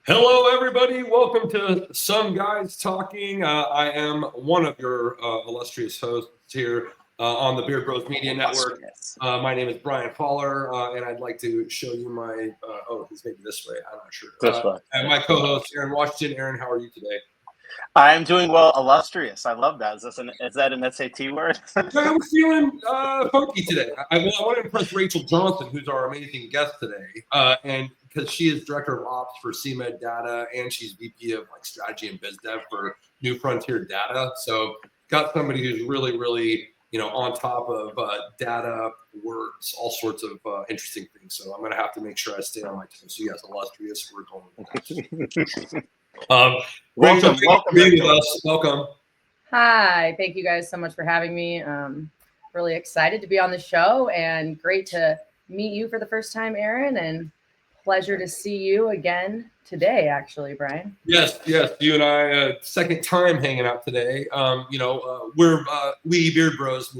Hello, everybody. Welcome to Some Guys Talking. I am one of your illustrious hosts here on the Beard Bros Media Network. My name is Brian Holler, and I'd like to show you my. He's maybe this way. I'm not sure. This way. And my co-host, Aaron Washington. Aaron, how are you today? I am doing well. Illustrious. I love that. Is that an SAT word? I'm feeling funky today. I want to impress Rachel Johnson, who's our amazing guest today, and because she is director of ops for CMed Data, and she's VP of strategy and biz dev for New Frontier Data. So got somebody who's really on top of data, words, all sorts of interesting things. So I'm gonna have to make sure I stay on my toes. So yes, illustrious. We're going with that. Rachel, welcome, being with us. Welcome. Hi, thank you guys so much for having me. Really excited to be on the show and great to meet you for the first time, Aaron, and pleasure to see you again today, actually, Brian. Yes, you and I, second time hanging out today. We Beard Bros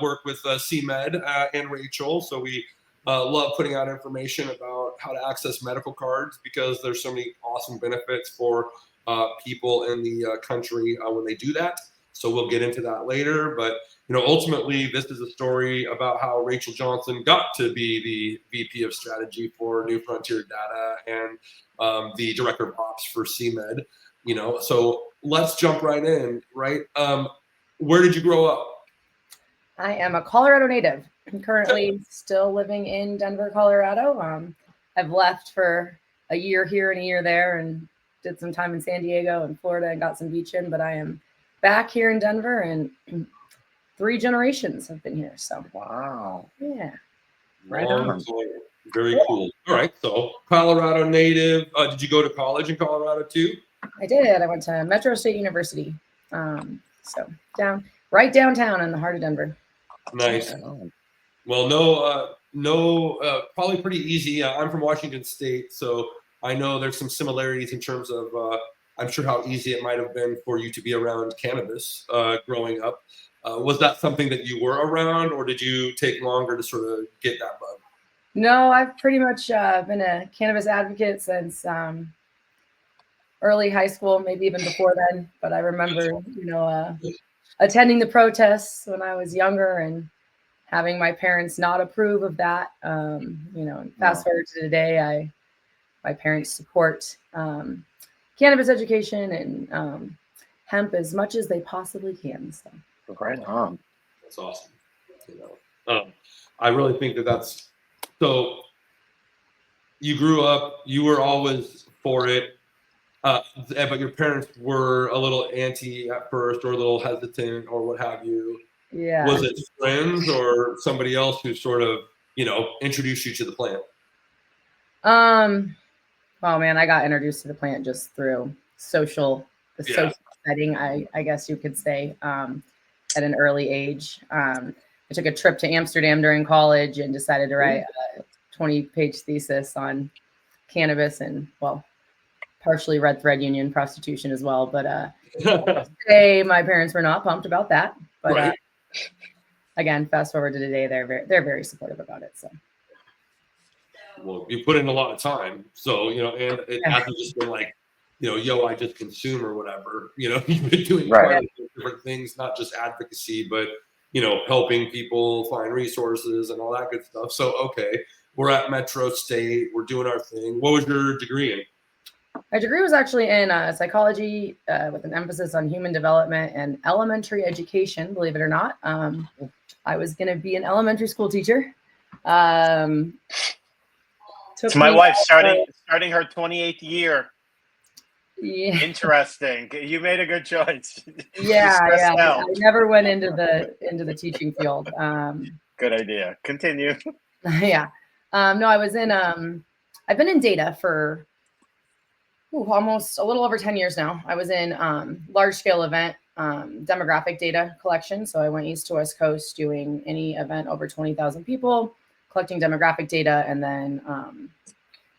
work with CMed and Rachel, so we love putting out information about how to access medical cards because there's so many awesome benefits for people in the country when they do that. So we'll get into that later. But ultimately, this is a story about how Rachel Johnson got to be the VP of strategy for New Frontier Data and the director of ops for CMed. So let's jump right in. Right, where did you grow up? I am a Colorado native. I'm currently still living in Denver, Colorado. I've left for a year here and a year there, and did some time in San Diego and Florida and got some beach in, but I am back here in Denver, and 3 generations have been here. So wow. Yeah. Right on. Very cool. All right. So Colorado native. Did you go to college in Colorado too? I did. I went to Metro State University. So right downtown in the heart of Denver. Nice. Well, probably pretty easy. I'm from Washington State, so I know there's some similarities in terms of, I'm sure how easy it might have been for you to be around cannabis growing up. Was that something that you were around, or did you take longer to sort of get that bug? No, I've pretty much been a cannabis advocate since early high school, maybe even before then. But I remember, attending the protests when I was younger and having my parents not approve of that. Fast forward to today, my parents support cannabis education and hemp as much as they possibly can. So right on. That's awesome. I really think that's so. You grew up, you were always for it, but your parents were a little anti at first, or a little hesitant, or what have you. Yeah. Was it friends or somebody else who sort of introduced you to the plant? Oh man, I got introduced to the plant just through social setting, I guess you could say, at an early age. I took a trip to Amsterdam during college and decided to write a 20-page thesis on cannabis and, well, partially red thread union prostitution as well. But my parents were not pumped about that. But again, fast forward to today, they're very supportive about it. So. Well, you put in a lot of time, so and it hasn't just been like, I just consume or whatever. You've been doing quite a few different things, not just advocacy, but helping people find resources and all that good stuff. So okay, we're at Metro State, we're doing our thing. What was your degree in? My degree was actually in psychology with an emphasis on human development and elementary education. Believe it or not, I was going to be an elementary school teacher. It's my wife starting her 28th year. Yeah. Interesting. You made a good choice. Yeah. I never went into the teaching field. Good idea. Continue. Yeah. No, I was in. I've been in data for almost a little over 10 years now. I was in large scale event demographic data collection. So I went east to west coast doing any event over 20,000 people, collecting demographic data, and then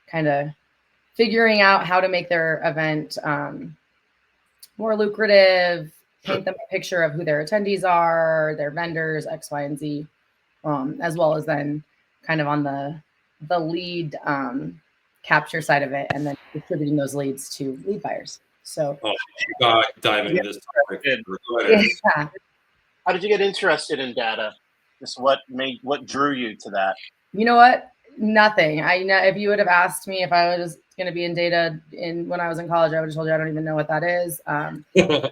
kind of figuring out how to make their event more lucrative, paint them a picture of who their attendees are, their vendors, X, Y, and Z, as well as then kind of on the lead capture side of it, and then distributing those leads to lead buyers. So, dive into this topic. yeah. How did you get interested in data? Just what drew you to that? You know what? Nothing. I know if you would have asked me if I was going to be in data when I was in college, I would have told you I don't even know what that is.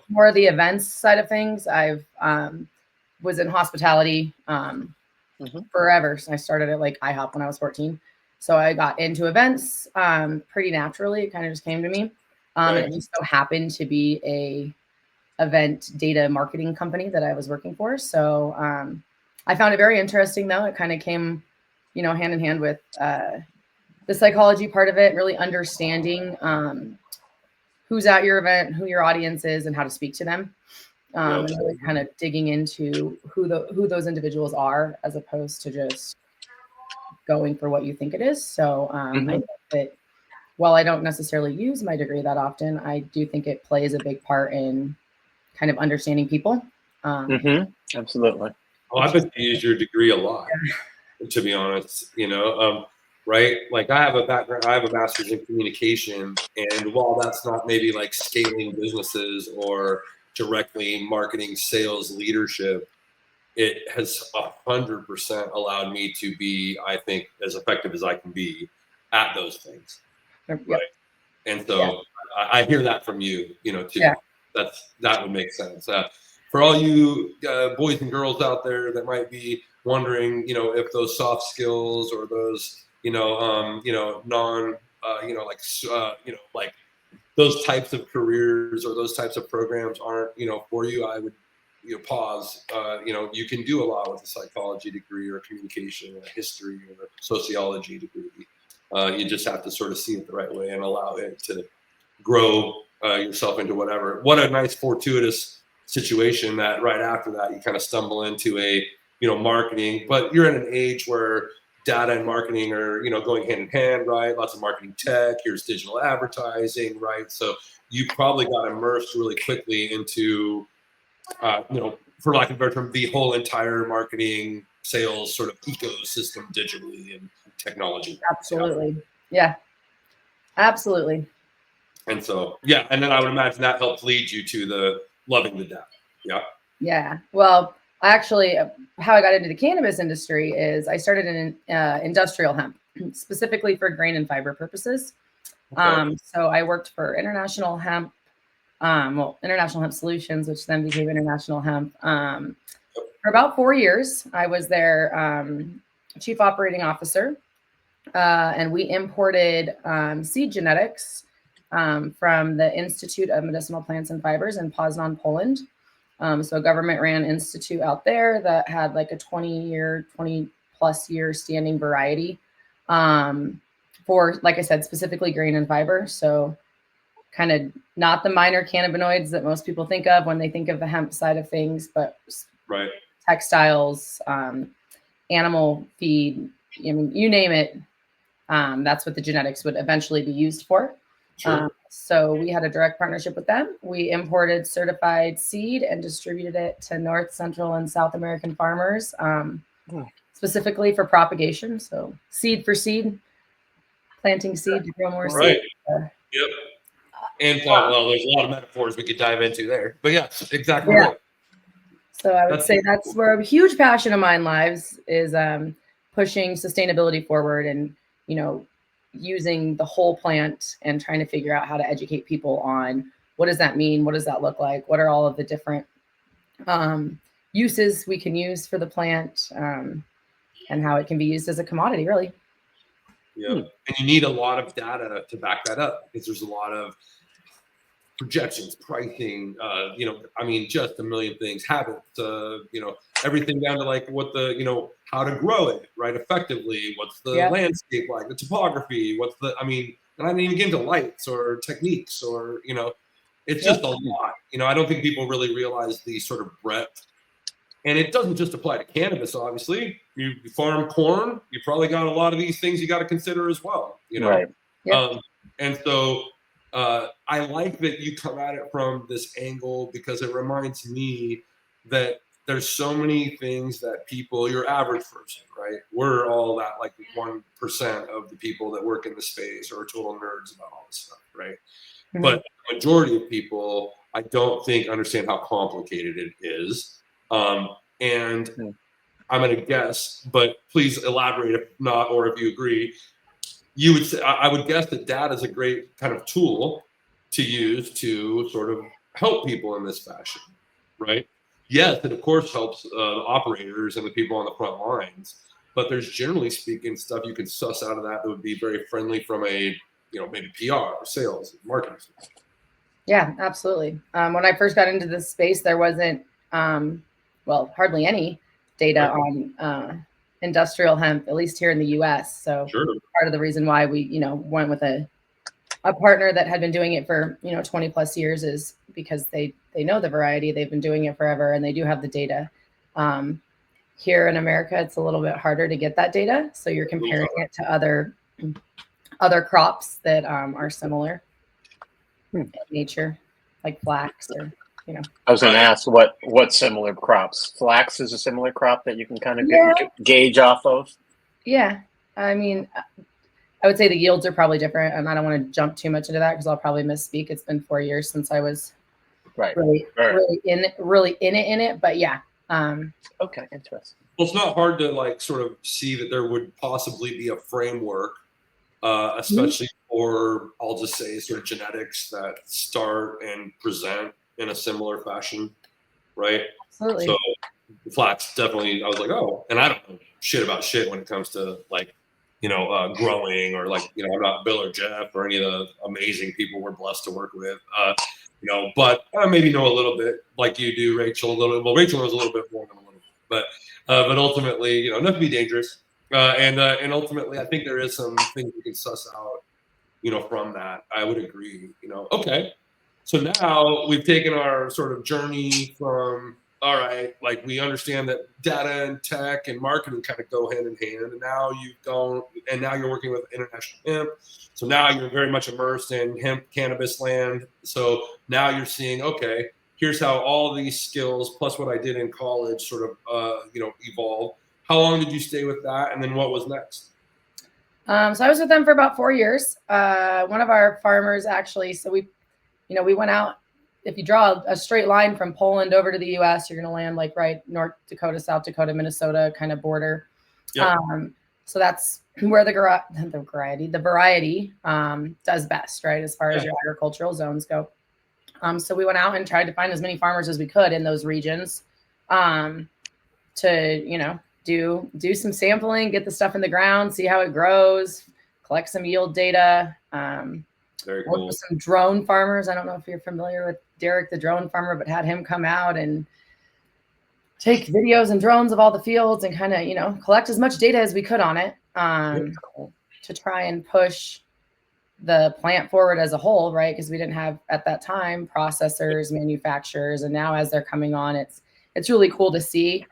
More of the events side of things. I've was in hospitality forever. So I started at like IHOP when I was 14. So I got into events pretty naturally. It kind of just came to me. And it just so happened to be a event data marketing company that I was working for. So I found it very interesting, though. It kind of came, hand in hand with the psychology part of it, really understanding who's at your event, who your audience is, and how to speak to them. And really kind of digging into who those individuals are, as opposed to just going for what you think it is. So I think that while I don't necessarily use my degree that often, I do think it plays a big part in kind of understanding people. Absolutely. Oh, I bet you use your degree a lot, to be honest, right? Like I have a background, I have a master's in communication, and while that's not maybe like scaling businesses or directly marketing, sales, leadership, it has 100% allowed me to be, I think, as effective as I can be at those things. Yep. Right. And so I hear that from you, too. Yeah. That would make sense. For all you boys and girls out there that might be wondering, if those soft skills or those, like those types of careers or those types of programs aren't, for you, I would, pause. You can do a lot with a psychology degree or a communication or a history or a sociology degree. You just have to sort of see it the right way and allow it to grow yourself into whatever. What a nice fortuitous situation that right after that you kind of stumble into a marketing, but you're in an age where data and marketing are going hand in hand, right? Lots of marketing tech. Here's digital advertising, right? So you probably got immersed really quickly into for lack of a better term, the whole entire marketing sales sort of ecosystem digitally and technology. Absolutely. Yeah. Absolutely. And so, and then I would imagine that helped lead you to the loving the data. Yeah. Yeah. Well, actually, how I got into the cannabis industry is I started in industrial hemp, specifically for grain and fiber purposes. Okay. So I worked for International Hemp, International Hemp Solutions, which then became International Hemp. For about 4 years, I was their chief operating officer, and we imported seed genetics from the Institute of Medicinal Plants and Fibers in Poznan, Poland. So a government-ran institute out there that had like a 20-plus year standing variety for, like I said, specifically grain and fiber. So kind of not the minor cannabinoids that most people think of when they think of the hemp side of things, but right. Textiles, animal feed, you name it. That's what the genetics would eventually be used for. Sure. So we had a direct partnership with them. We imported certified seed and distributed it to North, Central, and South American farmers, specifically for propagation. So seed for seed, planting seed to grow more seed. Yep. And well, there's a lot of metaphors we could dive into there, but yes, exactly right. So I would say that's where a huge passion of mine lies is pushing sustainability forward and, using the whole plant and trying to figure out how to educate people on what does that mean? What does that look like? What are all of the different uses we can use for the plant and how it can be used as a commodity, really. Yeah. And you need a lot of data to back that up because there's a lot of projections, pricing, just a million things, habits, everything down to like what the, how to grow it, right, effectively, what's the landscape like, the topography, and I didn't even get into lights or techniques or, it's just a lot. I don't think people really realize the sort of breadth. And it doesn't just apply to cannabis, obviously. You farm corn, you probably got a lot of these things you got to consider as well, Right. Yep. And so I like that you come at it from this angle because it reminds me that there's so many things that people, your average person, right? We're all that like 1% of the people that work in the space are total nerds about all this stuff, right? Mhm. But the majority of people, I don't think understand how complicated it is. And I'm going to guess, but please elaborate if not, or if you agree. You would say, I would guess that data is a great kind of tool to use to sort of help people in this fashion, right? Yes, it of course helps the operators and the people on the front lines, but there's generally speaking stuff you can suss out of that would be very friendly from a, maybe PR, sales, marketing. Yeah, absolutely. When I first got into this space, there wasn't, hardly any data on industrial hemp, at least here in the U.S. So part of the reason why we, went with a partner that had been doing it for 20 plus years is because they know the variety, they've been doing it forever, and they do have the data. Here in America, it's a little bit harder to get that data, so you're comparing it to other crops that are similar in nature, like flax or I was going to ask what similar crops. Flax is a similar crop that you can kind of gauge off of. Yeah, I mean, I would say the yields are probably different, and I don't want to jump too much into that because I'll probably misspeak. It's been 4 years since I was really in it, but yeah. Okay, interesting. Well, it's not hard to like sort of see that there would possibly be a framework, especially for, I'll just say, sort of genetics that start and present in a similar fashion, right? Absolutely. So flax definitely, I was like, oh, and I don't know shit about shit when it comes to like, growing or like, I'm not Bill or Jeff or any of the amazing people we're blessed to work with, but I maybe know a little bit like you do, Rachel, a little bit. Well, Rachel knows a little bit more than a little bit, but ultimately, enough to be dangerous. And ultimately, I think there is some things we can suss out, from that. I would agree, okay. So now we've taken our sort of journey from, all right, like we understand that data and tech and marketing kind of go hand in hand. And now you're working with international hemp. So now you're very much immersed in hemp cannabis land. So now you're seeing, okay, here's how all these skills plus what I did in college sort of, evolve. How long did you stay with that? And then what was next? So I was with them for about 4 years. One of our farmers actually, so we went out. If you draw a straight line from Poland over to the U.S., you're going to land like right North Dakota, South Dakota, Minnesota kind of border. Yep. So that's where the variety does best, right, as far as your agricultural zones go. So we went out and tried to find as many farmers as we could in those regions to, do some sampling, get the stuff in the ground, see how it grows, collect some yield data. Very cool. Worked with some drone farmers. I don't know if you're familiar with Derek, the drone farmer, but had him come out and take videos and drones of all the fields and kind of, collect as much data as we could on it to try and push the plant forward as a whole, right? Because we didn't have at that time processors, manufacturers, and now as they're coming on, it's really cool to see.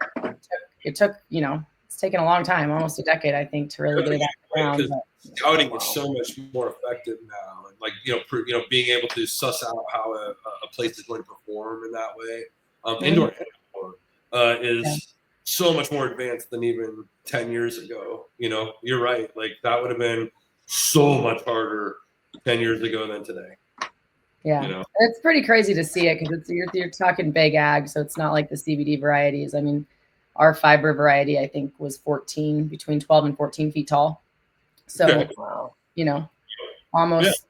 It took, it's taken a long time, almost a decade, I think, to really get it out of the ground. Scouting is so much more effective now, and like being able to suss out how a place is going to perform in that way, indoor and outdoor, is so much more advanced than even 10 years ago. You're right. Like that would have been so much harder 10 years ago than today. Yeah, it's pretty crazy to see it because you're talking big ag, so it's not like the CBD varieties. I mean, our fiber variety, I think, was between 12 and 14 feet tall. So, almost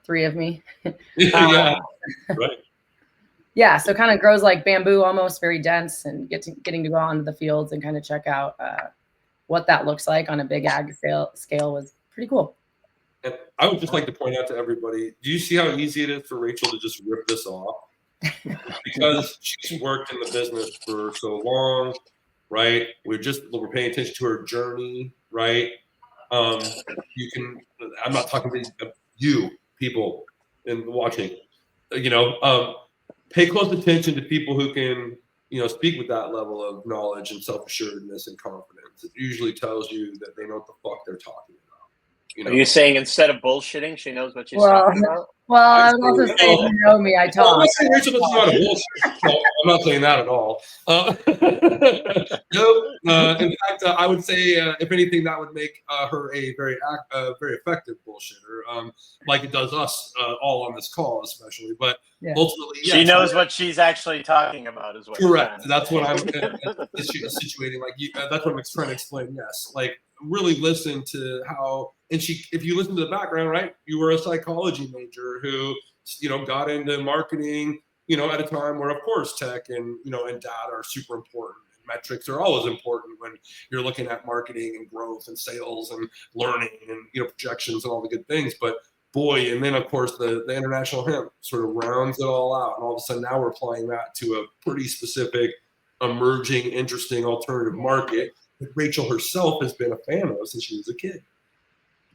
three of me. Right. Yeah, so kind of grows like bamboo, almost very dense, and getting to go onto the fields and kind of check out what that looks like on a big ag scale was pretty cool. And I would just like to point out to everybody, do you see how easy it is for Rachel to just rip this off? Because she's worked in the business for so long, right? We're paying attention to her journey, right? I'm not talking to you people and watching, pay close attention to people who can, speak with that level of knowledge and self-assuredness and confidence. It usually tells you that they know what the fuck they're talking about. You Are know, you saying instead of bullshitting, she knows what she's Well, talking about? well, I would also say, you know me, I I'm talk. not saying Rachel doesn't know how to bullshit. No, I'm not saying that at all. No, in fact, I would say, if anything, that would make her a very effective bullshitter, like it does us all on this call, especially. But Yeah. ultimately, yes, She knows what she's actually talking about, is what you're correct. trying to That's say. what I'm situating. Like that's what I'm trying to explain. Yes, like really listen to how, and if you listen to the background, right? You were a psychology major who, got into marketing, at a time where, of course, tech and and data are super important. And metrics are always important when you're looking at marketing and growth and sales and learning and projections and all the good things. But boy, and then of course the international hemp sort of rounds it all out, and all of a sudden now we're applying that to a pretty specific, emerging, interesting alternative market that Rachel herself has been a fan of since she was a kid.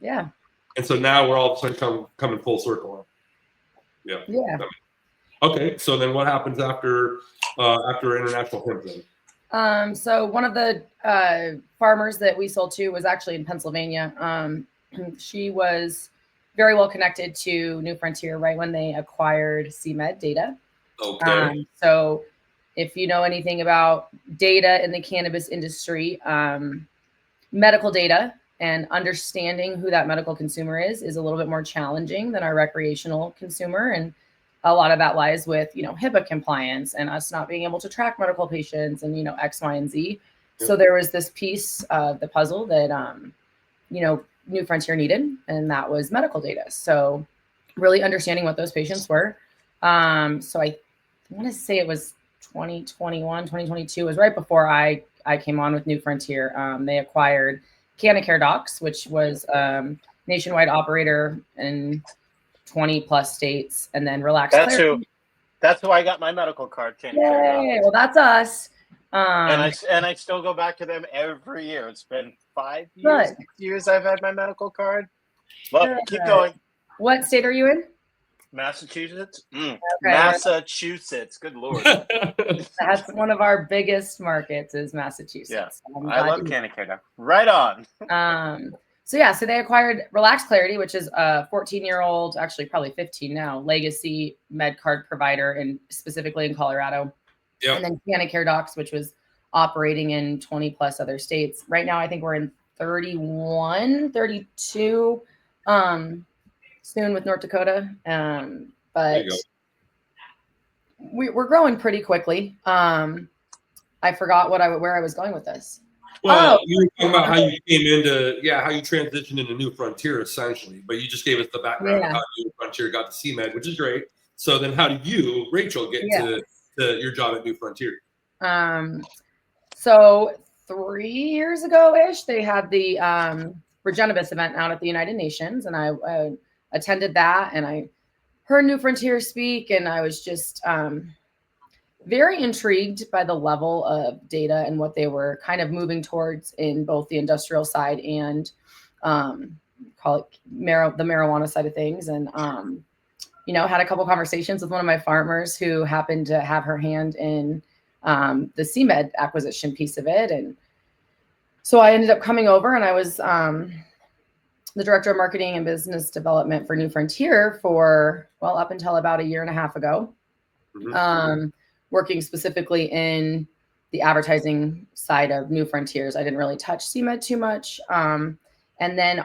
Yeah. And so now we're all of a sudden coming full circle. Yeah. Yeah. Okay, so then what happens after international hemp then? So one of the farmers that we sold to was actually in Pennsylvania. She was very well connected to New Frontier right when they acquired CMed data. Okay. So if you know anything about data in the cannabis industry, medical data and understanding who that medical consumer is a little bit more challenging than our recreational consumer. And a lot of that lies with, HIPAA compliance and us not being able to track medical patients and, X, Y, and Z. Yep. So there was this piece of the puzzle that, New Frontier needed, and that was medical data. So really understanding what those patients were. So I want to say it was 2021, 2022 was right before I came on with New Frontier. They acquired Cannabis, which was nationwide operator in 20 plus states, and then Relax. That's who I got my medical card. Yay! Well, that's us. And I still go back to them every year. It's been 5 years, 6 years I've had my medical card. Well, keep going. What state are you in? Massachusetts. Okay, Massachusetts. Good Lord. That's one of our biggest markets is Massachusetts. Yeah, I love Cannabis. Right on. So they acquired Relax Clarity, which is a 14-year-old, actually probably 15 now, legacy med card provider, and specifically in Colorado. Yep. And then Cannabis, which was operating in 20 plus other states. Right now, I think we're in 31, 32, soon with North Dakota. But we're growing pretty quickly. I forgot where I was going with this. Well, you were talking about how you came into, how you transitioned into New Frontier essentially, but you just gave us the background of how New Frontier got to CMed, which is great. So then how did you, Rachel, get to your job at New Frontier? So 3 years ago-ish, they had the Cannabis event out at the United Nations, and I attended that, and I heard New Frontier speak, and I was just very intrigued by the level of data and what they were kind of moving towards in both the industrial side and call it the marijuana side of things. And, had a couple conversations with one of my farmers who happened to have her hand in the CMed acquisition piece of it. And so I ended up coming over, and I was the director of marketing and business development for New Frontier for, up until about a year and a half ago. Mm-hmm. Working specifically in the advertising side of New Frontiers. I didn't really touch CMed too much. And then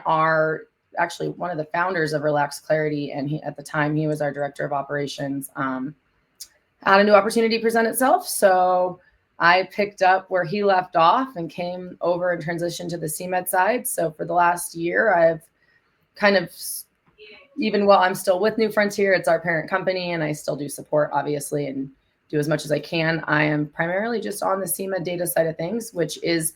actually one of the founders of Relax Clarity, and at the time he was our director of operations, had a new opportunity present itself. So I picked up where he left off and came over and transitioned to the CMed side. So for the last year, I've kind of, even while I'm still with New Frontier, it's our parent company, and I still do support, obviously, and do as much as I can. I am primarily just on the CMed data side of things, which is,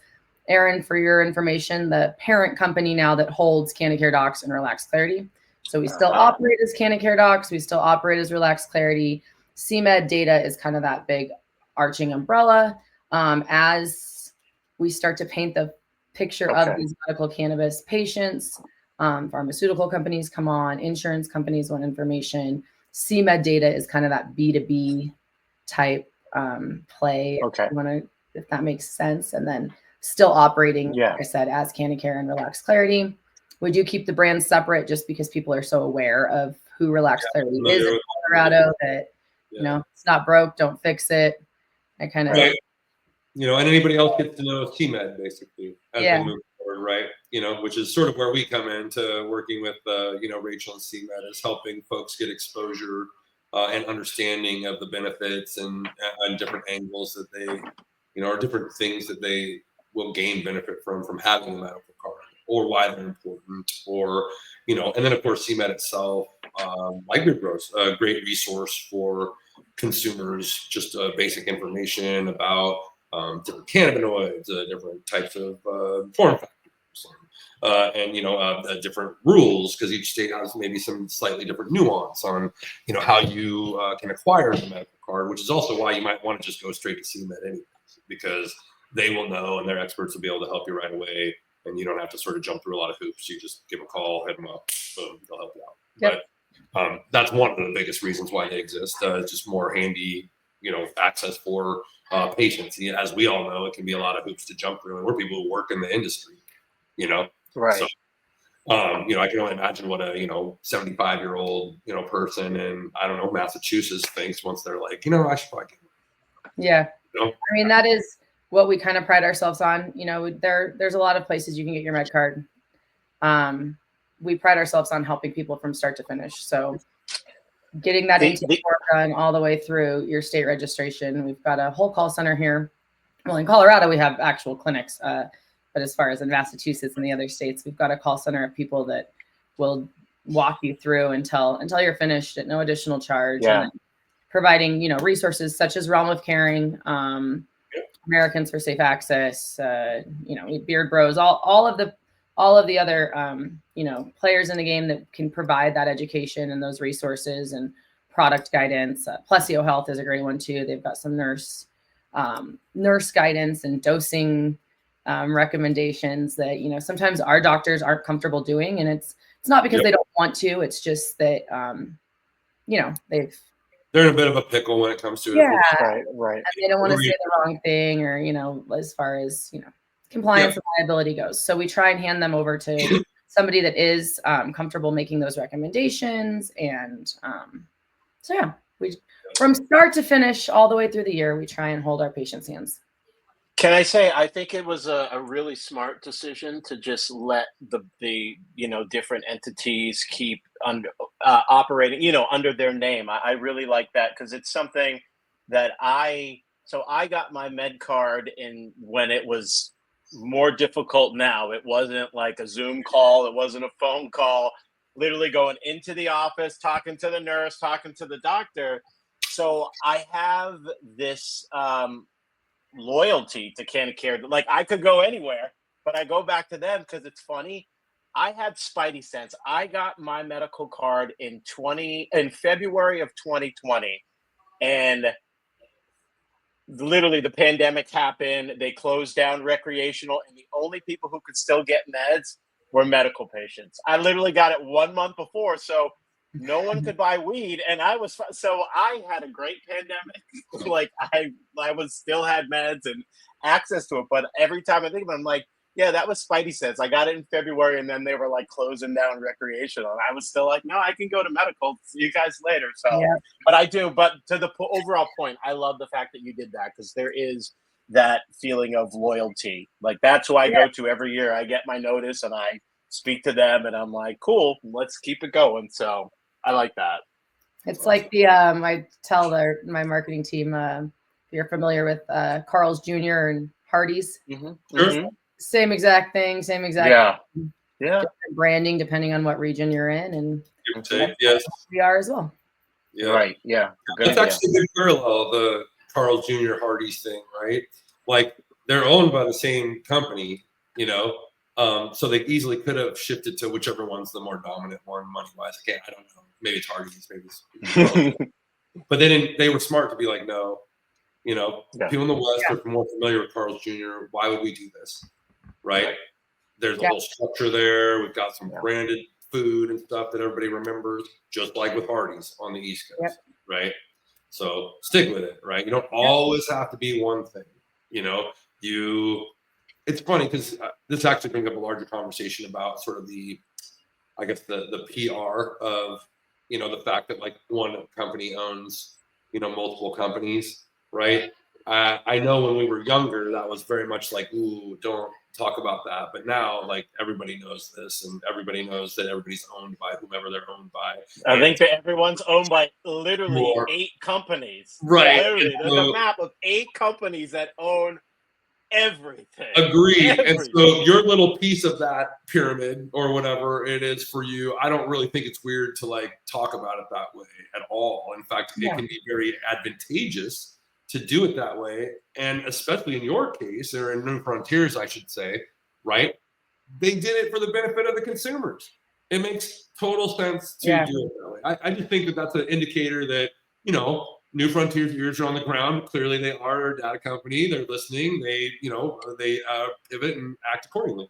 Aaron, for your information, the parent company now that holds Cannabis and Relax Clarity. So we still operate as Cannabis, we still operate as Relax Clarity. CMed data is kind of that big arching umbrella. As we start to paint the picture of these medical cannabis patients, pharmaceutical companies come on, insurance companies want information. CMed data is kind of that B2B type play, if that makes sense. And then still operating, like I said, as Cannabis and Relax Clarity. We do keep the brands separate just because people are so aware of who Relax Clarity is in Colorado that, you know, it's not broke, don't fix it. I kind of, right. You know, and anybody else gets to know CMed basically as they move forward, right? You know, which is sort of where we come into working with, you know, Rachel and CMed, is helping folks get exposure and understanding of the benefits and different angles that they, you know, or different things that they will gain benefit from having a medical card, or why they're important, or, you know, and then of course CMed itself, like Good Bros, a great resource for consumers, just basic information about different cannabinoids, different types of form factors, and you know, different rules, because each state has maybe some slightly different nuance on, you know, how you can acquire the medical card, which is also why you might want to just go straight to CMed anyways, because they will know and their experts will be able to help you right away, and you don't have to sort of jump through a lot of hoops. You just give a call, hit them up, boom, they'll help you out. Yep. But that's one of the biggest reasons why they exist. It's just more handy, you know, access for patients. As we all know, it can be a lot of hoops to jump through, and we're people who work in the industry, you know. Right. So, you know, I can only imagine what a, you know, 75-year-old, you know, person in, I don't know, Massachusetts thinks once they're like, you know, I should probably get one. Yeah. You know? I mean, that is what we kind of pride ourselves on. You know, there's a lot of places you can get your med card. We pride ourselves on helping people from start to finish. So getting that intake work done all the way through your state registration. We've got a whole call center here. Well, in Colorado, we have actual clinics. But as far as in Massachusetts and the other states, we've got a call center of people that will walk you through until you're finished at no additional charge. Yeah. And providing, you know, resources such as Realm of Caring, Americans for Safe Access, you know, Beard Bros, all of the other, you know, players in the game that can provide that education and those resources and product guidance. Plesio Health is a great one too. They've got some nurse guidance and dosing recommendations that, you know, sometimes our doctors aren't comfortable doing, and it's not because they don't want to. It's just that, you know, they're in a bit of a pickle when it comes to it. Right. And they don't want to say the wrong thing, or, you know, as far as, you know, compliance and liability goes. So we try and hand them over to somebody that is comfortable making those recommendations. And so, yeah, we from start to finish, all the way through the year, we try and hold our patients' hands. Can I say, I think it was a really smart decision to just let the you know, different entities keep operating, you know, under their name. I really like that, because it's something that I got my med card in when it was more difficult. Now it wasn't like a Zoom call, it wasn't a phone call, literally going into the office, talking to the nurse, talking to the doctor. So I have this loyalty to Canacare. Like, I could go anywhere, but I go back to them because it's funny. I had spidey sense. I got my medical card in February of 2020, and literally the pandemic happened. They closed down recreational, and the only people who could still get meds were medical patients. I literally got it 1 month before, so no one could buy weed, and I had a great pandemic. Like, I still had meds and access to it, but every time I think of it, I'm like, yeah, that was spidey sense. I got it in February, and then they were like closing down recreational, and I was still like, no, I can go to medical. See you guys later. So, but I do. But to the overall point, I love the fact that you did that, because there is that feeling of loyalty. Like, that's who I go to every year. I get my notice, and I speak to them, and I'm like, cool, let's keep it going. So I like that. It's like the I tell my marketing team, if you're familiar with Carl's Jr. and Hardee's, same exact thing, same exact different branding depending on what region you're in, and we are as well. It's actually a good parallel, the Carl's Jr. Hardee's thing, right? Like, they're owned by the same company, you know. So they easily could have shifted to whichever one's the more dominant one money-wise. I don't know. Maybe it's Hardee's, maybe it's but they were smart to be like, no, you know, people in the West are more familiar with Carl's Jr. Why would we do this? Right? There's a whole structure there. We've got some branded food and stuff that everybody remembers, just like with Hardee's on the East Coast, right? So stick with it, right? You don't always have to be one thing, you know. it's funny because this actually brings up a larger conversation about sort of the PR of, the fact that like one company owns, multiple companies, right? I know when we were younger, that was very much like, ooh, don't talk about that. But now, like, everybody knows this, and everybody knows that everybody's owned by whomever they're owned by. I think that everyone's owned by literally More. 8 companies. Right. Literally, there's a map of 8 companies that own everything. Agreed. Everything. And so your little piece of that pyramid or whatever it is for you, I don't really think it's weird to like talk about it that way at all. In fact, it can be very advantageous to do it that way. And especially in your case, or in New Frontiers, I should say, right? They did it for the benefit of the consumers. It makes total sense to do it that way. I just think that that's an indicator that, New Frontiers' ears are on the ground. Clearly, they are a data company. They're listening. They, they pivot and act accordingly.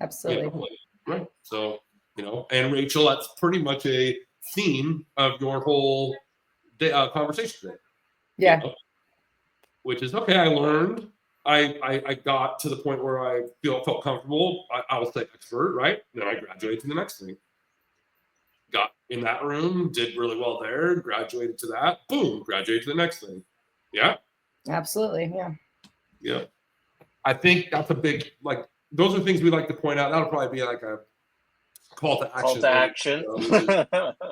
Absolutely. Right. So, and Rachel, that's pretty much a theme of your whole conversation today. Yeah. Which is okay. I learned. I got to the point where I felt comfortable. I will say expert, right? Then I graduated to the next thing. Got in that room, did really well there, graduated to that, boom, graduated to the next thing. Yeah. Absolutely. Yeah. Yeah. I think that's a big, like, those are things we like to point out. That'll probably be like a call to action.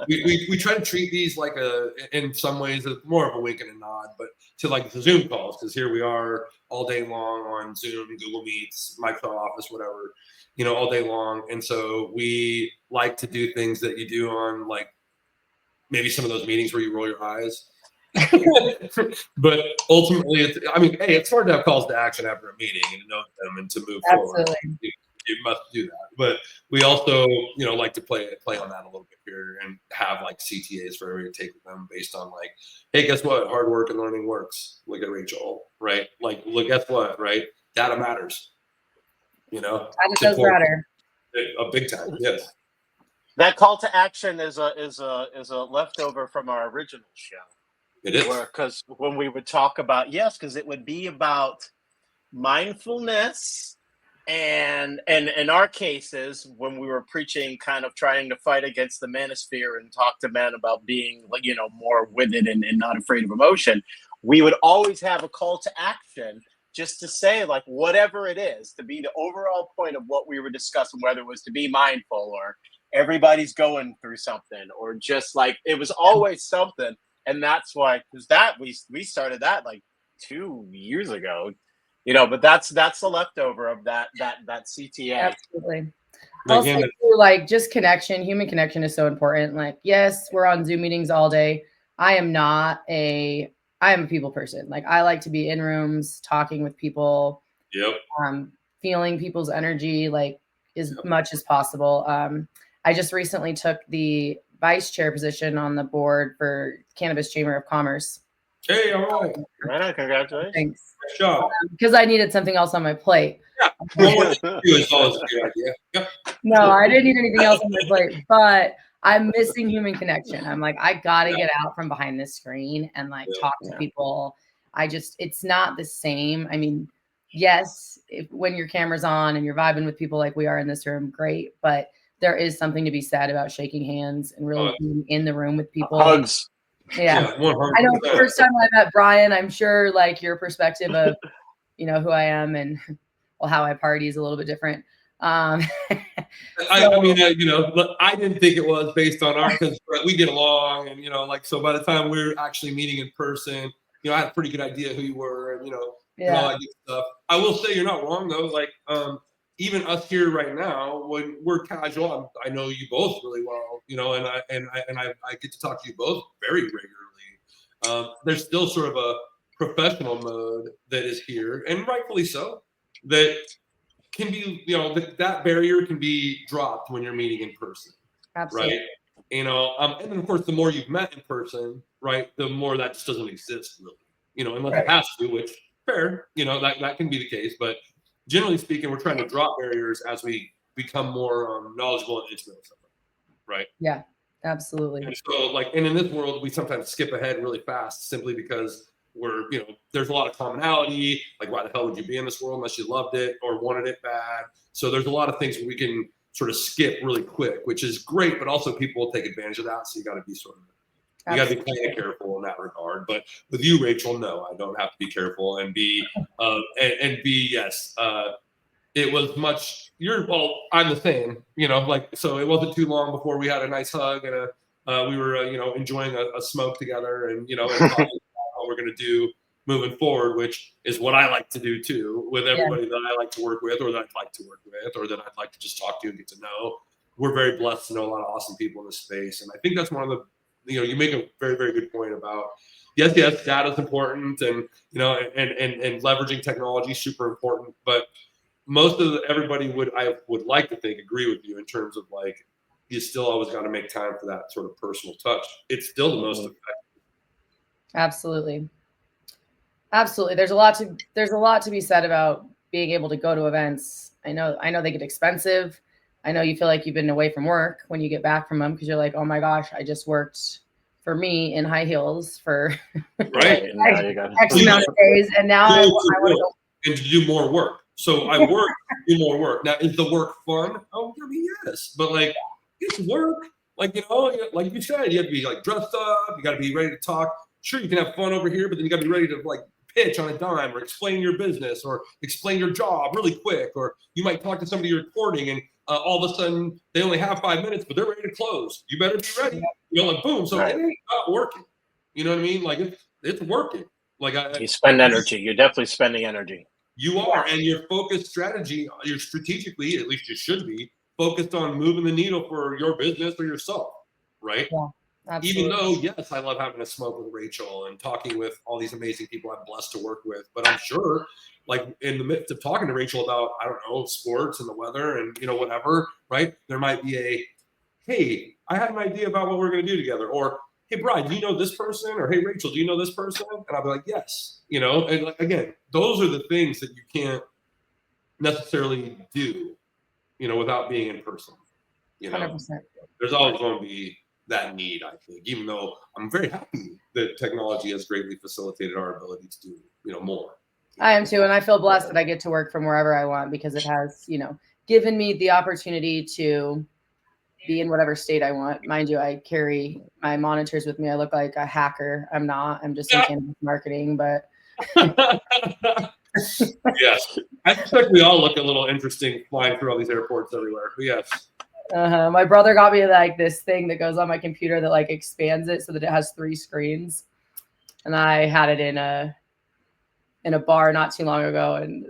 We try to treat these like in some ways, more of a wink and a nod, but to like the Zoom calls, because here we are all day long on Zoom, Google Meets, Microsoft Office, whatever, all day long. And so we like to do things that you do on like maybe some of those meetings where you roll your eyes. But ultimately, it's hard to have calls to action after a meeting and to note them and to move forward. You must do that. But we also, like to play on that a little bit here and have like CTAs for everybody to take with them based on like, hey, guess what? Hard work and learning works. Look at Rachel, right? Like, look, guess what, right? Data matters. Data does matter. A big time, yes. That call to action is a leftover from our original show. It is. Because when we would talk about, because it would be about mindfulness. And in our cases, when we were preaching, kind of trying to fight against the manosphere and talk to men about being, more with it and not afraid of emotion, we would always have a call to action just to say, like, whatever it is, to be the overall point of what we were discussing, whether it was to be mindful or everybody's going through something or just like, it was always something. And that's why, because we started that like 2 years ago. But that's the leftover of that CTA. Absolutely. Also, like, just connection, human connection is so important. Like, yes, we're on Zoom meetings all day. I am a people person. Like, I like to be in rooms, talking with people. Yep. Feeling people's energy, like, as much as possible. I just recently took the vice chair position on the board for Cannabis Chamber of Commerce. Hey, all right. Right on, congratulations. Thanks. Nice job. Because I needed something else on my plate. Yeah. Always a good idea. Yep. No, I didn't need anything else on my plate, but I'm missing human connection. I'm like, I got to get out from behind this screen and like talk to people. It's not the same. I mean, yes, when your camera's on and you're vibing with people like we are in this room, great. But there is something to be said about shaking hands and really being in the room with people. Hugs. Yeah. I know the first time I met Brian, I'm sure like your perspective of, who I am and how I party is a little bit different. I didn't think it was based on because we get along and, so by the time we're actually meeting in person, I had a pretty good idea who you were and, and all that good stuff. I will say you're not wrong though. Like, even us here right now, when we're casual, I know you both really well, and I get to talk to you both very regularly. There's still sort of a professional mode that is here, and rightfully so, that can be, that barrier can be dropped when you're meeting in person. Absolutely. Right? And then of course, the more you've met in person, right, the more that just doesn't exist really, unless it has to, which fair, that can be the case, but generally speaking, we're trying to drop barriers as we become more knowledgeable and intimate with something, right? Yeah, absolutely. And so, and in this world, we sometimes skip ahead really fast simply because we're, there's a lot of commonality. Like, why the hell would you be in this world unless you loved it or wanted it bad? So there's a lot of things we can sort of skip really quick, which is great, but also people will take advantage of that. So you got to be you got to be kind of careful in that regard. But with you, Rachel, no, I don't have to be careful and be, yes. It was much, I'm the same, so it wasn't too long before we had a nice hug and we were, enjoying a smoke together and, and talking about what we're going to do moving forward, which is what I like to do too with everybody that I like to work with or that I'd like to work with or that I'd like to just talk to and get to know. We're very blessed to know a lot of awesome people in this space. And I think that's one of the, you make a very, very good point about, yes, data is important and, and leveraging technology is super important, but most of everybody I would like to think agree with you in terms of like, you still always got to make time for that sort of personal touch. It's still the most effective. Absolutely. There's a lot to be said about being able to go to events. I know they get expensive. I know you feel like you've been away from work when you get back from them because you're like, oh my gosh, I just worked for me in high heels for right. X amount of days, and now I want to go and to do more work. So I work, do more work. Now, is the work fun? Oh, yes. But like, it's work. Like, like you said, you have to be like dressed up. You got to be ready to talk. Sure, you can have fun over here, but then you got to be ready to like pitch on a dime or explain your business or explain your job really quick. Or you might talk to somebody you're recording and all of a sudden they only have 5 minutes, but they're ready to close. You better be ready. Like boom. So it ain't not working. You know what I mean? Like it's working. Like you spend energy. You're definitely spending energy. You are, and your focused strategy, you're strategically, at least you should be, focused on moving the needle for your business or yourself, right? Yeah, absolutely. Even though, yes, I love having a smoke with Rachel and talking with all these amazing people I'm blessed to work with, but I'm sure, like in the midst of talking to Rachel about, I don't know, sports and the weather and, whatever, right? There might be hey, I had an idea about what we're going to do together, or hey, Brian, do you know this person? Or hey, Rachel, do you know this person? And I'll be like, yes. And like, again, those are the things that you can't necessarily do, without being in person. 100%. There's always going to be that need, I think, even though I'm very happy that technology has greatly facilitated our ability to do, more. I am too. And I feel blessed that I get to work from wherever I want because it has, given me the opportunity to be in whatever state I want. Mind you, I carry my monitors with me. I look like a hacker. I'm not. I'm just in cannabis marketing, but yes. I suspect we all look a little interesting flying through all these airports everywhere. But yes. My brother got me like this thing that goes on my computer that like expands it so that it has 3 screens. And I had it in a bar not too long ago. And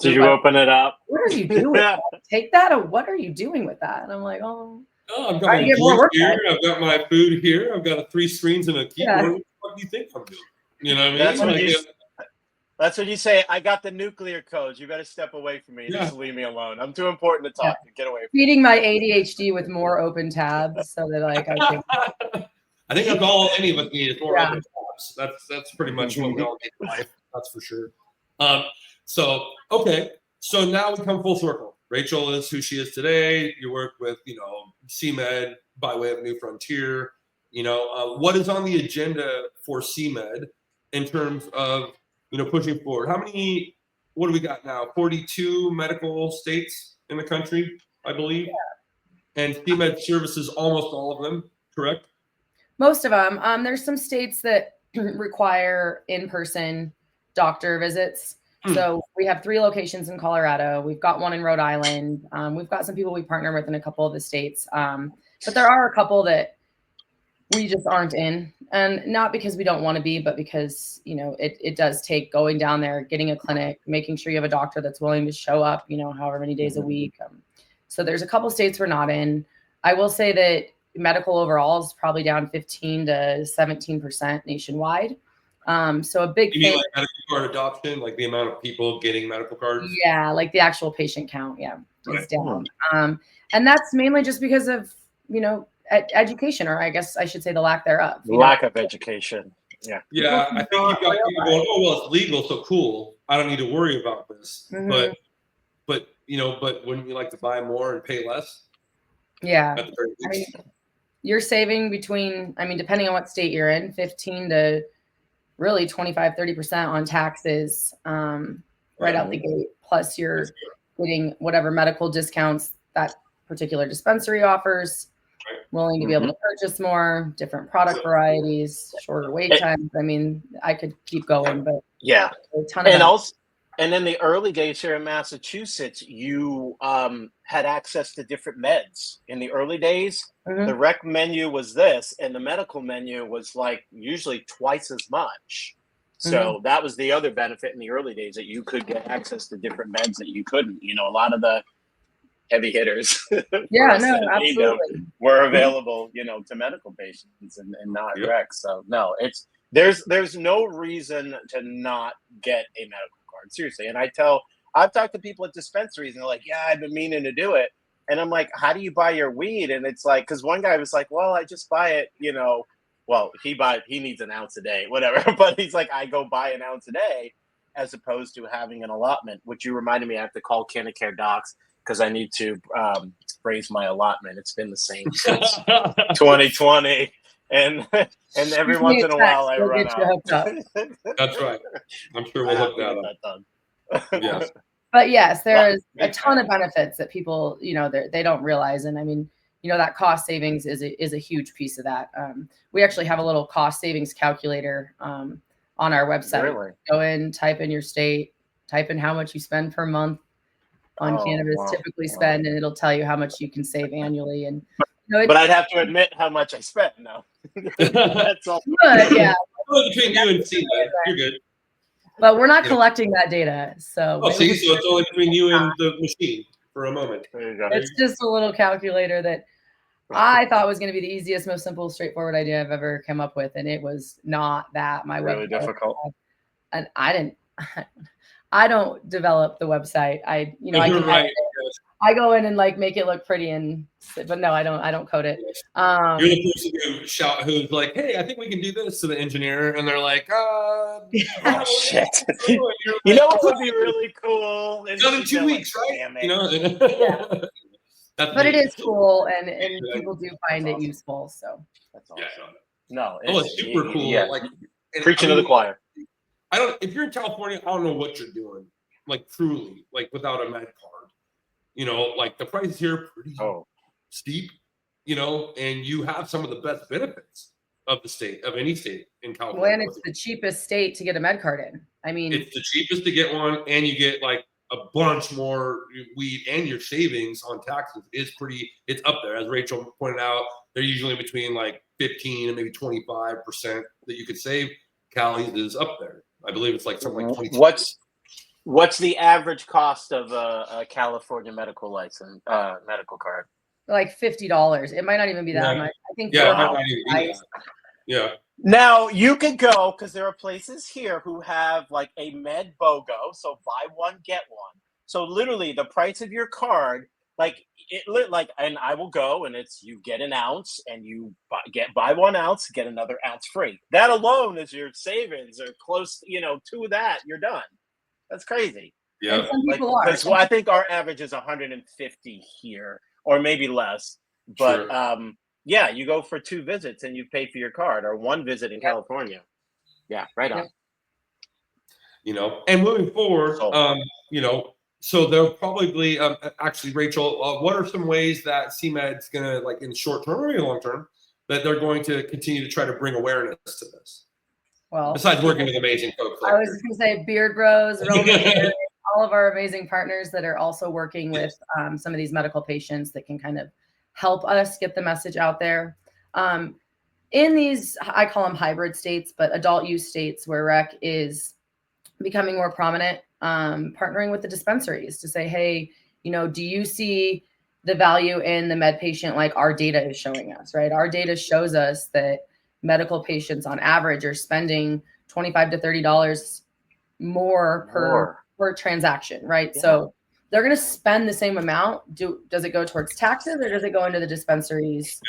did you open it up? What are you doing? Take that, or what are you doing with that? And I'm like, I've got my drink here. I've got my food here. I've got 3 screens and a keyboard. What do you think I'm doing? You know what I mean? That's what you say. I got the nuclear codes. You better step away from me. Just leave me alone. I'm too important to talk to. Get away from me. Feeding my ADHD with more open tabs so that like I can. I think that's all any of us need is more open tabs. That's pretty much what we all need in life. That's for sure. So now we come full circle. Rachel is who she is today. You work with, CMed by way of New Frontier. What is on the agenda for CMed in terms of, pushing forward? What do we got now? 42 medical states in the country, I believe. Yeah. And CMed services almost all of them, correct? Most of them. There's some states that require in-person doctor visits. So we have 3 locations in Colorado. We've got 1 in Rhode Island. We've got some people we partner with in a couple of the states. But there are a couple that we just aren't in, and not because we don't want to be, but because, it does take going down there, getting a clinic, making sure you have a doctor that's willing to show up, however many days a week. So there's a couple states we're not in. I will say that medical overall is probably down 15 to 17% nationwide. So a big thing. You mean like medical card adoption, like the amount of people getting medical cards? Yeah, like the actual patient count, is down. And that's mainly just because of, education, or I guess I should say the lack thereof. Lack of education. Yeah. Yeah, I think you've got people going, oh, well, it's legal, so cool. I don't need to worry about this. Mm-hmm. But wouldn't you like to buy more and pay less? Yeah. You're saving between, depending on what state you're in, 15 to really 25-30% on taxes right out the gate. Plus you're getting whatever medical discounts that particular dispensary offers, willing to be able to purchase more, different product varieties, shorter wait times. I mean, I could keep going, but yeah. a ton of Also, and in the early days here in Massachusetts, you had access to different meds. In the early days, the rec menu was this, and the medical menu was like usually twice as much. So that was the other benefit in the early days, that you could get access to different meds that you couldn't. You know, a lot of the heavy hitters absolutely were available, you know, to medical patients and not rec. So no, there's no reason to not get a medical card, seriously. And I've talked to people at dispensaries and they're like, yeah, I've been meaning to do it. And I'm like, how do you buy your weed? And it's like, because one guy was like, well, I just buy it, you know, well, he needs an ounce a day, whatever. But he's like, I go buy an ounce a day, as opposed to having an allotment, which you reminded me I have to call Cannabis docs because I need to raise my allotment. It's been the same since 2020. And every once in a while I run out. That's right. I'm sure we'll hook that up. Yes. But yes, there is a ton of benefits that people, you know, they don't realize. And I mean, you know, that cost savings is a huge piece of that. We actually have a little cost savings calculator on our website. Really? Go in, type in your state, type in how much you spend per month on cannabis, typically spend, and it'll tell you how much you can save annually. And you know, but I'd have to admit how much I spent now. That's all. But yeah, between you and CMed, you're good. But we're not collecting that data, so. Oh, see, so it's only between you and the machine for a moment. There you go. It's just a little calculator that I thought was going to be the easiest, most simple, straightforward idea I've ever come up with, and it was not that. My really difficult. And I don't develop the website. You know, I go in and like make it look pretty, but no, I don't code it. You're the person who's like, hey, I think we can do this to the engineer, and they're like, oh shit. You know what would be really cool? Done in 2 weeks, right? You know. But it is cool, and people do find it useful. So that's awesome. No, it's super cool. Yeah. Like preaching to the choir. If you're in California, I don't know what you're doing. Like truly, like without a med card. You know, like the prices here are pretty steep, you know, and you have some of the best benefits of any state in California. Well, and it's the cheapest state to get a med card in. I mean, it's the cheapest to get one, and you get like a bunch more weed, and your savings on taxes it's up there. As Rachel pointed out, they're usually between like 15 and maybe 25% that you could save. Cali's is up there. I believe it's like something like 22. What's the average cost of a California medical license, medical card? Like $50. It might not even be that much. I think. Yeah, it might not even be that. Yeah. Now you could go, because there are places here who have like a med BOGO, so buy one get one. So literally, the price of your card, and I will go, and it's you get an ounce, and you buy 1 ounce, get another ounce free. That alone is your savings, or close, to that. You're done. That's crazy. Yeah. And some people are. Well, I think our average is 150 here, or maybe less. But yeah, you go for 2 visits and you pay for your card, or 1 visit in California. Yeah, right on. And moving forward, so they'll probably actually, Rachel, what are some ways that CMed's gonna, like in short term or maybe long term, that they're going to continue to try to bring awareness to this? Well, besides working with amazing folks. I was just going to say Beard Bros, all of our amazing partners that are also working with some of these medical patients that can kind of help us get the message out there. In these, I call them hybrid states, but adult use states where rec is becoming more prominent, partnering with the dispensaries to say, hey, do you see the value in the med patient like our data is showing us, right? Our data shows us that medical patients on average are spending $25 to $30 more per transaction, right? Yeah. So they're going to spend the same amount. Does it go towards taxes, or does it go into the dispensaries,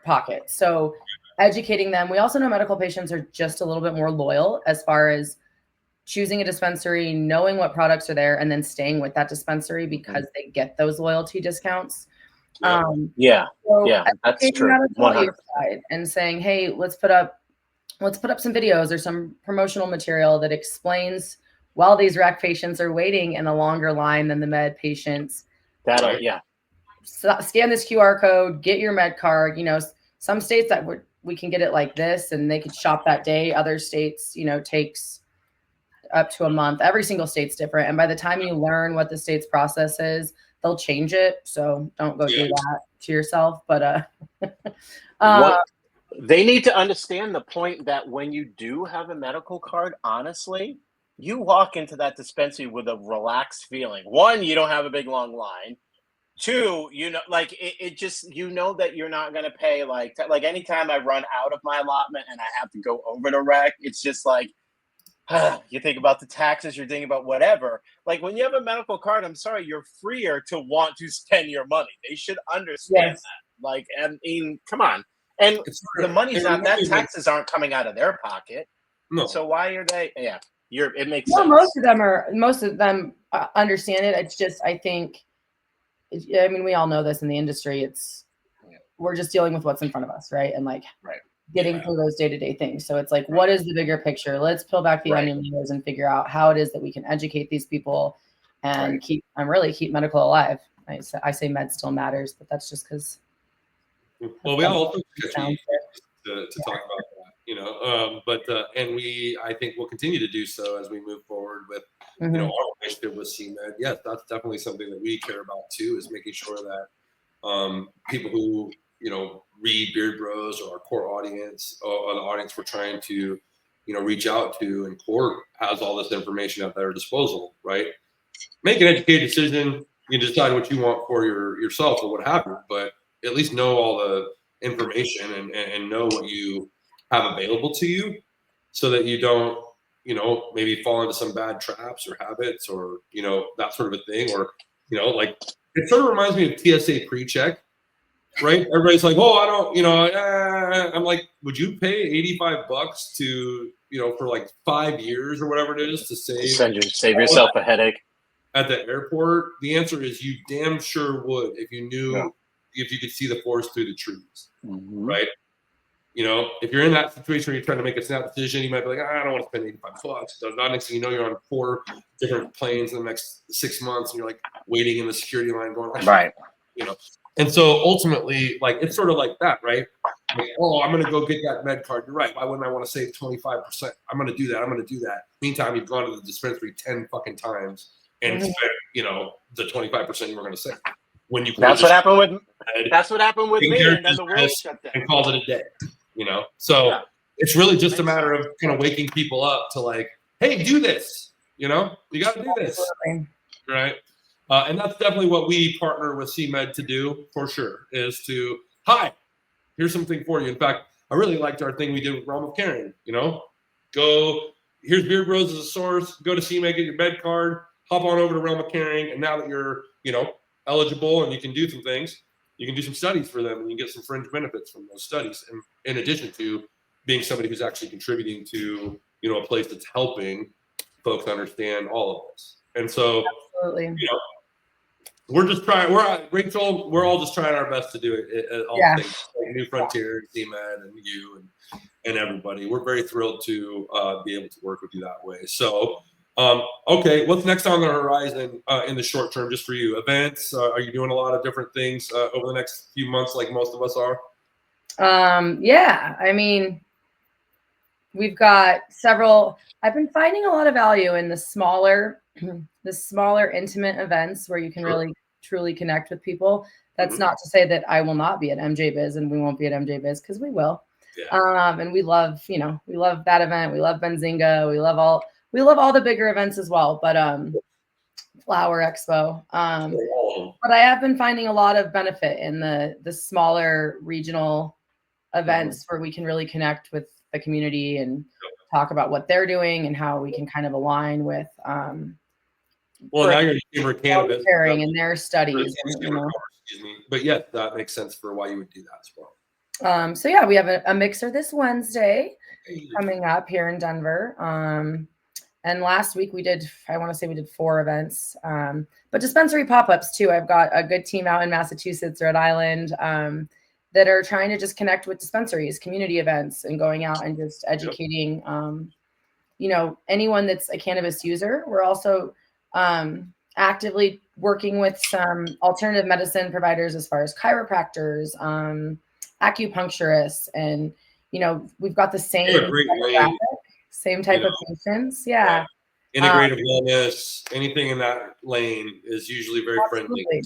pocket? So educating them. We also know medical patients are just a little bit more loyal as far as choosing a dispensary, knowing what products are there, and then staying with that dispensary because they get those loyalty discounts. So that's true. And saying, hey, let's put up let's put up some videos or some promotional material that explains while these rec patients are waiting in a longer line than the med patients. Yeah. Scan this QR code, get your med card. You know, some states that we can get it like this and they could shop that day. Other states, you know, takes up to a month. Every single state's different. And by the time you learn what the state's process is, they'll change it. So don't go do that to yourself. But what they need to understand the point that when you do have a medical card, honestly, you walk into that dispensary with a relaxed feeling. One, you don't have a big long line. Two, you know, like it just, you know, that you're not going to pay like anytime I run out of my allotment and I have to go over to rec, it's just like, you think about the taxes, you're thinking about whatever. Like when you have a medical card, I'm sorry, you're freer to want to spend your money. They should understand that. Like, I mean, come on. And the money's not, that taxes aren't coming out of their pocket. No. So why are they? Yeah, it makes well, sense. Most of them understand it. It's just, I think, I mean, we all know this in the industry. We're just dealing with what's in front of us, right? And like getting through those day-to-day things. So it's like, what is the bigger picture? Let's peel back the onion layers and figure out how it is that we can educate these people and keep medical alive. I say med still matters, but that's just because. Well, we all to talk about that, you know, and I think we'll continue to do so as we move forward with, you know, our relationship with CMed. Yes, that's definitely something that we care about too, is making sure that people who, you know, read Beard Bros or our core audience or the audience we're trying to, you know, reach out to, and court has all this information at their disposal, right? Make an educated decision. You can decide what you want for yourself or what have you, but at least know all the information and know what you have available to you, so that you don't, you know, maybe fall into some bad traps or habits or, you know, that sort of a thing. Or, you know, like it sort of reminds me of TSA pre-check, right? Everybody's like, oh, I don't, you know, I'm like, would you pay $85 to, you know, for like 5 years or whatever it is to save yourself a headache at the airport? The answer is you damn sure would if you knew, if you could see the forest through the trees, right? You know, if you're in that situation where you're trying to make a snap decision, you might be like, I don't want to spend $85. So not next thing you know, you're on 4 different planes in the next 6 months, and you're like waiting in the security line going, right. You know, and so ultimately, like, it's sort of like that, right? Like, oh, I'm going to go get that med card. You're right. Why wouldn't I want to save 25%? I'm going to do that. I'm going to do that. Meantime, you've gone to the dispensary 10 fucking times and spent, you know, the 25% you were going to save. When you that's what happened with me, and then the world shut down and called it a day, you know. So it's really just a matter of kind of waking people up to like, hey, do this, you know, you got to do this, right? And that's definitely what we partner with CMed to do, for sure, is to, hi, here's something for you. In fact, I really liked our thing we did with Realm of Caring, you know, here's Beard Bros as a source, go to CMed, get your med card, hop on over to Realm of Caring, and now that you're, you know, eligible and you can do some things, you can do some studies for them and you get some fringe benefits from those studies. And in addition to being somebody who's actually contributing to, you know, a place that's helping folks understand all of this. And so, you know, we're all just trying our best to do it. All things, like New Frontier, CMed, and you and everybody. We're very thrilled to be able to work with you that way. So, okay, what's next on the horizon in the short term, just for you? Events? Are you doing a lot of different things over the next few months, like most of us are? Yeah, I mean, we've got several. I've been finding a lot of value in the smaller, intimate events where you can really truly connect with people. That's not to say that I will not be at MJ Biz and we won't be at MJ Biz, because we will. And we love, you know, we love that event. We love Benzinga. We love all the bigger events as well. But Flower Expo. But I have been finding a lot of benefit in the smaller regional events where we can really connect with the community and talk about what they're doing and how we can kind of align with well, now you're in Chamber of Cannabis and their studies. And, you know. Excuse me. But yeah, that makes sense for why you would do that as well. So yeah, we have a mixer this Wednesday coming up here in Denver. And last week we did 4 events, but dispensary pop-ups too. I've got a good team out in Massachusetts, Rhode Island, that are trying to just connect with dispensaries, community events, and going out and just educating, anyone that's a cannabis user. We're also actively working with some alternative medicine providers as far as chiropractors, acupuncturists, and we've got the same type of patients. Yeah. Integrative wellness, anything in that lane is usually very friendly. They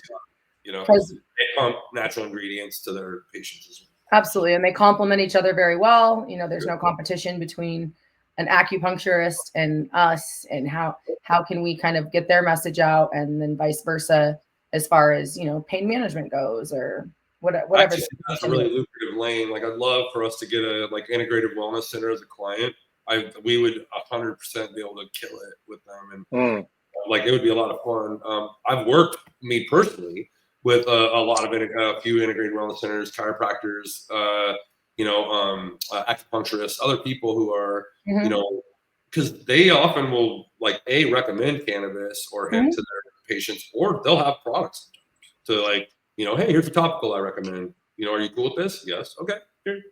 pump natural ingredients to their patients as well. Absolutely. And they complement each other very well. There's no competition between an acupuncturist and us, and how can we kind of get their message out, and then vice versa as far as, pain management goes, or whatever. Actually, that's a really lucrative lane. Like, I'd love for us to get a integrative wellness center as a client. We would 100% be able to kill it with them, and it would be a lot of fun. I've worked, me personally, with a few integrated wellness centers, chiropractors, acupuncturists, other people who are, because they often will recommend cannabis or hemp to their patients, or they'll have products to hey, here's a topical I recommend. Are you cool with this? Yes. Okay. Here.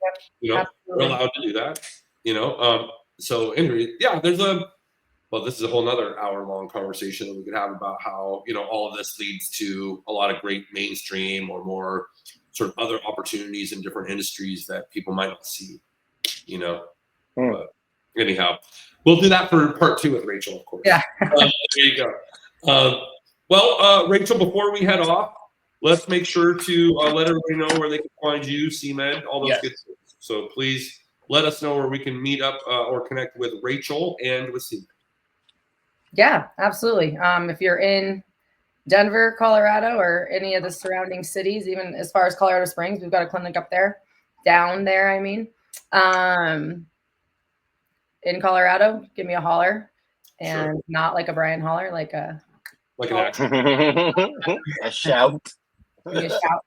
We're allowed to do that. So anyway, there's this is a whole nother hour-long conversation that we could have about how, all of this leads to a lot of great mainstream or more sort of other opportunities in different industries that people might not see, But anyhow, we'll do that for part 2 with Rachel, of course. Yeah. There you go. Rachel, before we head off, let's make sure to let everybody know where they can find you, CMed, all those good things. So please let us know where we can meet up or connect with Rachel and with CMed. Yeah, absolutely. If you're in Denver, Colorado, or any of the surrounding cities, even as far as Colorado Springs, we've got a clinic up there, down there, I mean. In Colorado, give me a holler, and not like a Brian Holler, like an actual a shout. Give me a shout.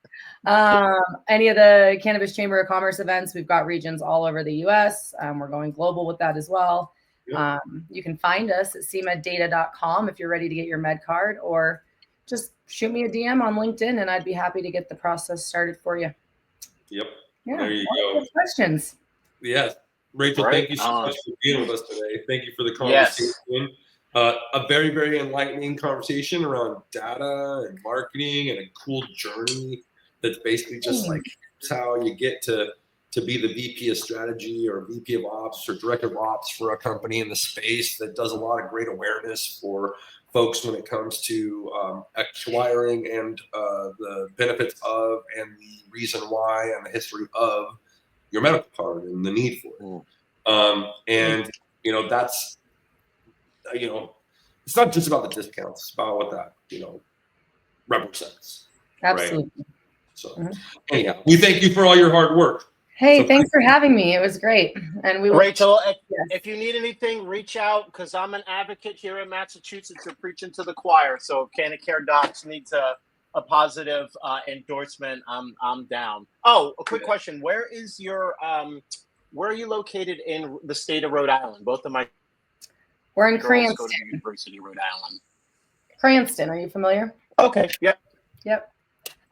Any of the Cannabis Chamber of Commerce events, we've got regions all over the U.S. We're going global with that as well. Yep. You can find us at cmeddata.com if you're ready to get your med card, or just shoot me a DM on LinkedIn, and I'd be happy to get the process started for you. Yep. Yeah. There you go. Good questions. Yes. Rachel, thank you so much for being with us today. Thank you for the conversation. Yes. A very, very enlightening conversation around data and marketing, and a cool journey that's basically just how you get to be the VP of strategy or VP of ops or director of ops for a company in the space that does a lot of great awareness for folks when it comes to acquiring and the benefits of, and the reason why, and the history of your medical card and the need for it. And that's, it's not just about the discounts, it's about what that, represents. Absolutely. Right? So anyhow, we thank you for all your hard work. Hey, thanks for having me. It was great. And Rachel, if you need anything, reach out, because I'm an advocate here in Massachusetts and preaching to the choir. So if Canna Care Docs needs a positive endorsement, I'm down. Oh, a quick question. Where is your where are you located in the state of Rhode Island? Both of my We're in Cranston. Go to University of Rhode Island. Cranston, are you familiar? Okay. Yep.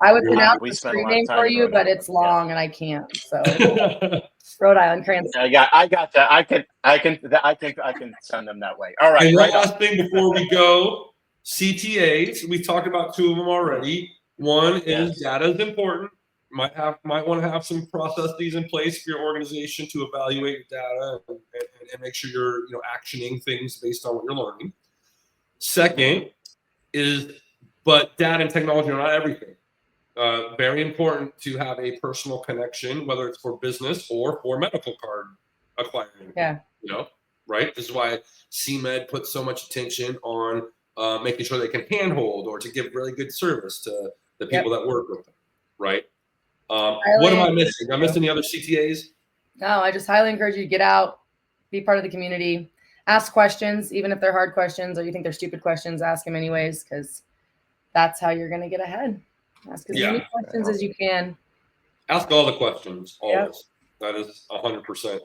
I would pronounce the street name for you, but it's long and I can't. So Rhode Island, Cranston. I got that. I can send them that way. All right. And one last thing before we go, CTAs. We talked about 2 of them already. One is data is important. Might want to have some processes in place for your organization to evaluate data and make sure you're actioning things based on what you're learning. Second is, but data and technology are not everything. Very important to have a personal connection, whether it's for business or for medical card acquiring. Yeah. Right? This is why CMed puts so much attention on making sure they can handhold or to give really good service to the people that work with them. Right? What am I missing? Did I miss any other CTAs? No, I just highly encourage you to get out, be part of the community, ask questions, even if they're hard questions or you think they're stupid questions, ask them anyways, because that's how you're going to get ahead. Ask as many questions as you can. Ask all the questions, always. That is 100% true.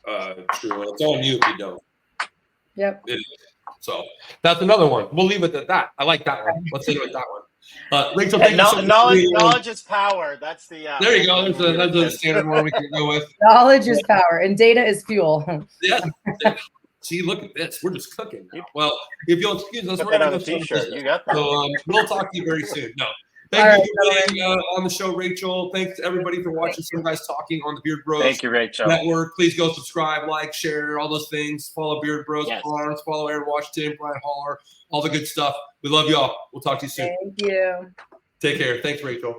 It's on you if you don't. Yep. So that's another one. We'll leave it at that. I like that one. Let's leave it at that one. Rachel, thank you so much. Knowledge is power. That's the. There you go. That's a standard one we can go with. Knowledge is power, and data is fuel. Yeah. See, look at this. We're just cooking now. Well, if you'll excuse us, Put we're that going on to a go t-shirt. You got that. So we'll talk to you very soon. No. All Thank right, you for being on the show, Rachel. Thanks to everybody for watching Some Guys Talking on the Beard Bros Thank you, Rachel. Network. Please go subscribe, like, share, all those things. Follow Beard Bros, Yes. Farms, follow Aaron Washington, Brian Holler, all the good stuff. We love y'all. We'll talk to you soon. Thank you. Take care. Thanks, Rachel.